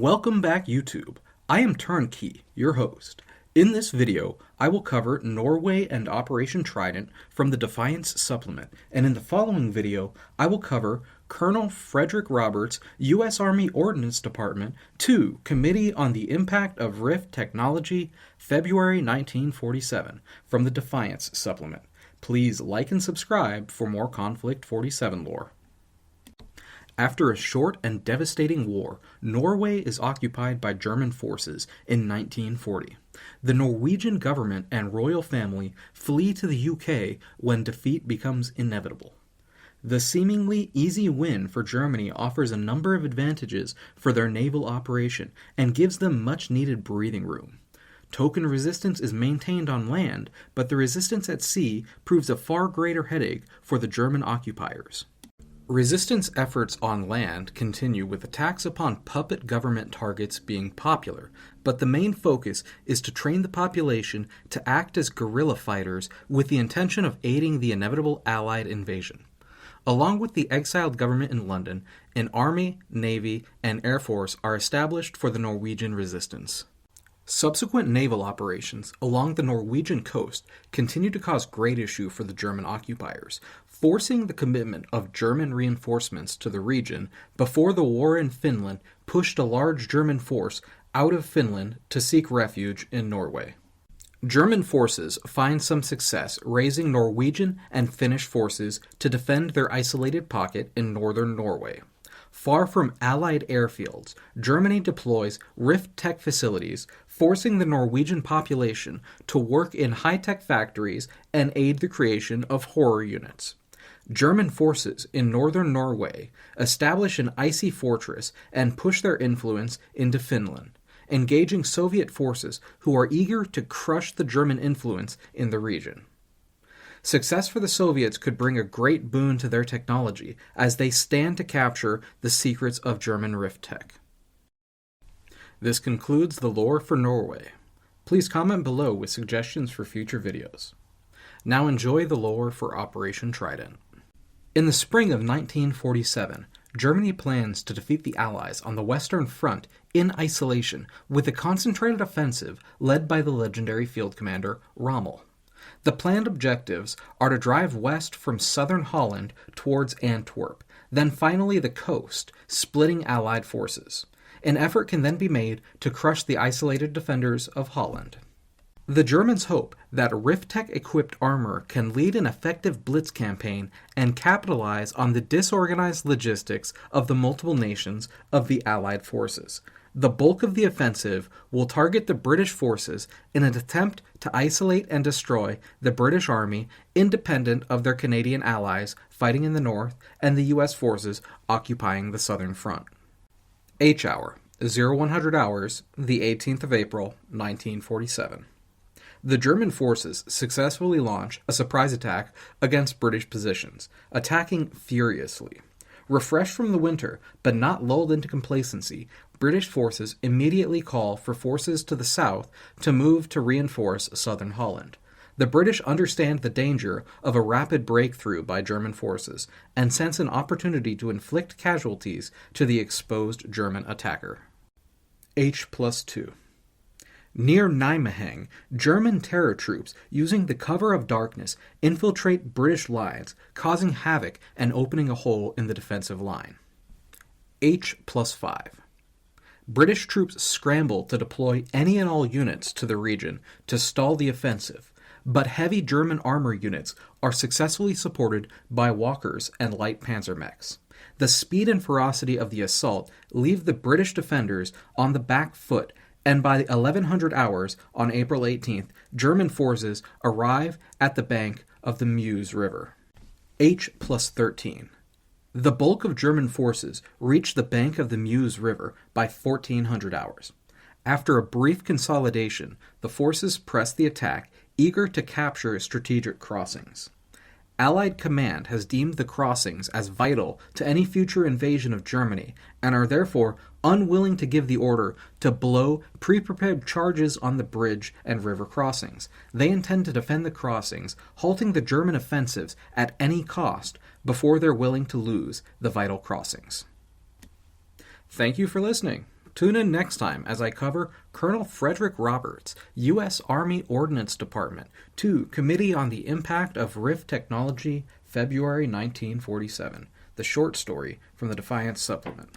Welcome back, YouTube. I am Turnkey, your host. In this video, I will cover Norway and Operation Trident from the Defiance Supplement, and in the following video, I will cover Colonel Frederick Roberts, U.S. Army Ordnance Department, 2 Committee on the Impact of Rift Technology, February 1947, from the Defiance Supplement. Please like and subscribe for more Konflikt 47 lore. After a short and devastating war, Norway is occupied by German forces in 1940. The Norwegian government and royal family flee to the UK when defeat becomes inevitable. The seemingly easy win for Germany offers a number of advantages for their naval operation and gives them much-needed breathing room. Token resistance is maintained on land, but the resistance at sea proves a far greater headache for the German occupiers. Resistance efforts on land continue with attacks upon puppet government targets being popular, but the main focus is to train the population to act as guerrilla fighters with the intention of aiding the inevitable Allied invasion. Along with the exiled government in London, an army, navy, and air force are established for the Norwegian resistance. Subsequent naval operations along the Norwegian coast continue to cause great issue for the German occupiers, forcing the commitment of German reinforcements to the region before the war in Finland pushed a large German force out of Finland to seek refuge in Norway. German forces find some success raising Norwegian and Finnish forces to defend their isolated pocket in northern Norway. Far from Allied airfields, Germany deploys Rift-tech facilities, forcing the Norwegian population to work in high-tech factories and aid the creation of horror units. German forces in northern Norway establish an icy fortress and push their influence into Finland, engaging Soviet forces who are eager to crush the German influence in the region. Success for the Soviets could bring a great boon to their technology as they stand to capture the secrets of German Rift-tech. This concludes the lore for Norway. Please comment below with suggestions for future videos. Now enjoy the lore for Operation Trident. In the spring of 1947, Germany plans to defeat the Allies on the Western Front in isolation with a concentrated offensive led by the legendary field commander Rommel. The planned objectives are to drive west from southern Holland towards Antwerp, then finally the coast, splitting Allied forces. An effort can then be made to crush the isolated defenders of Holland. The Germans hope that Rift-tech-equipped armor can lead an effective blitz campaign and capitalize on the disorganized logistics of the multiple nations of the Allied forces. The bulk of the offensive will target the British forces in an attempt to isolate and destroy the British Army independent of their Canadian allies fighting in the north and the U.S. forces occupying the southern front. H hour, 0100 hours, the 18th of April, 1947. The German forces successfully launch a surprise attack against British positions, attacking furiously. Refreshed from the winter, but not lulled into complacency, British forces immediately call for forces to the south to move to reinforce southern Holland. The British understand the danger of a rapid breakthrough by German forces and sense an opportunity to inflict casualties to the exposed German attacker. H+2. Near Nijmegen, German terror troops, using the cover of darkness, infiltrate British lines, causing havoc and opening a hole in the defensive line. H+5. British troops scramble to deploy any and all units to the region to stall the offensive, but heavy German armor units are successfully supported by walkers and light panzer mechs. The speed and ferocity of the assault leave the British defenders on the back foot, and by 1100 hours on April 18th, German forces arrive at the bank of the Meuse River. H+13. The bulk of German forces reach the bank of the Meuse River by 1400 hours. After a brief consolidation, the forces press the attack, eager to capture strategic crossings. Allied command has deemed the crossings as vital to any future invasion of Germany and are therefore unwilling to give the order to blow pre-prepared charges on the bridge and river crossings. They intend to defend the crossings, halting the German offensives at any cost before they're willing to lose the vital crossings. Thank you for listening. Tune in next time as I cover Colonel Frederick Roberts, U.S. Army Ordnance Department, to Committee on the Impact of Rift Technology, February 1947, the short story from the Defiance Supplement.